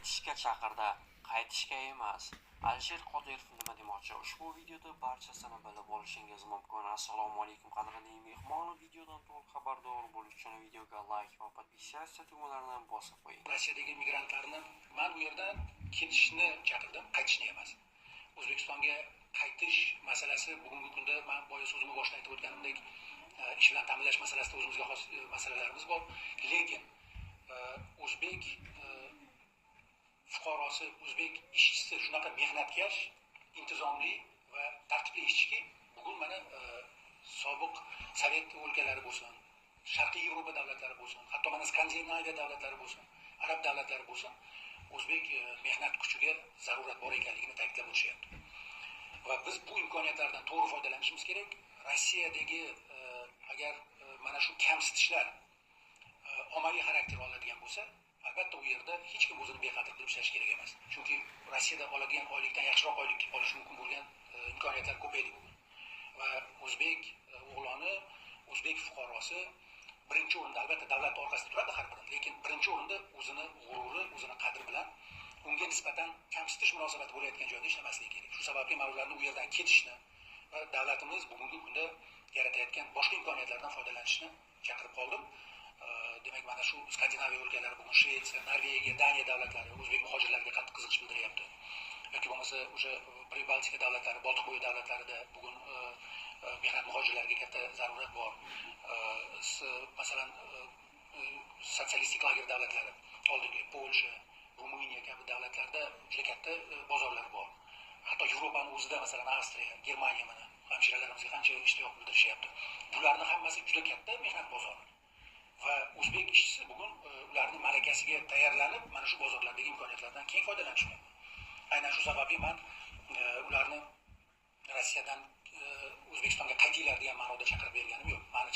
Qaytishga chaqirdi, qaytishga emas. Alisher Qodirov nima demoqchi? Ushbu videoda barchasini bilib olishingiz mumkin. Assalomu alaykum qadrli mehmon. Videodan to'liq xabardor bo'lish uchun videoga like va podpisatsiya tugmalarini bosib qo'ying. Rossiyadagi migrantlarni men bu yerdan ketishni chaqirdim, qaytishni emas. O'zbekistonga qaytish masalasi bugungi kunda men boya so'zimni boshida aytib o'tganimdek ish bilan ta'minlash masalasida o'zimizga xos masalalarimiz bor. Lekin o'zbek fuqarosi, o'zbek ishchisi shunaqa mehnatkash, intizomli va tartibli ishchiki, bugun mana sobiq Sovet o'lkalari bo'lsin, Sharqiy Yevropa davlatlari bo'lsin, hatto mana Skandinaviya davlatlari bo'lsin, arab davlatlari bo'lsin, o'zbek mehnat kuchiga zarurat bor ekanligini ta'kidlab o'tishyapti. Va biz bu imkoniyatlardan to'g'ri foydalanishimiz kerak. Rossiyadagi agar mana shu kamsitishlar ommaviy xarakter oladigan bo'lsa, albatta u yerda hech kim o'zini bexatar qilib ishlash kerak emas. Chunki Rossiyada oladigan oylikdan yaxshiroq oylik olish mumkin bo'lgan imkoniyatlar ko'paydi bugun. Va o'zbek o'g'loni, o'zbek fuqarosi birinchi o'rinda albatta davlat orqasida turadi har biri, lekin birinchi o'rinda o'zini g'ururi, o'zini qadri bilan unga nisbatan kamsitish munosabati bo'layotgan joyda ishlamasligi kerak. Shu sababli men ularni u yerdan ketishni va davlatimiz bugungi kunda yaratayotgan boshqa imkoniyatlardan foydalanishni chaqirib qoldim. Demak, mana shu Skandinaviya o'lkalari, bugun Shvetsiya, Norvegiya, Daniya davlatlari o'zbek muhojirlarga qattiq qiziqish bildiryapti. Yoki bo'lmasa o'sha Pribaltika davlatlari, Boltiqbo'yi davlatlarida bugun mehnat muhojirlariga katta zarurat bor. Masalan, sotsialistik lager davlatlari, oldingi Polsha, Ruminiya kabi davlatlarda juda katta bozorlar bor. Hatto Yevropaning o'zida, masalan, Avstriya, Germaniya mana hamshiralarimizga qancha ishtiyoq bildirishyapti. Bularning hammasi juda katta mehnat bozori. Va o'zbek ishchisi bugun ularning malakasiga tayyorlanib, mana shu bozorlardagi imkoniyatlardan keng foydalanishi mumkin. Aynan shu sababli men ularni Rossiyadan O'zbekistonga qaytinglar degan ma'noda chaqirib berganim yo'q. Meni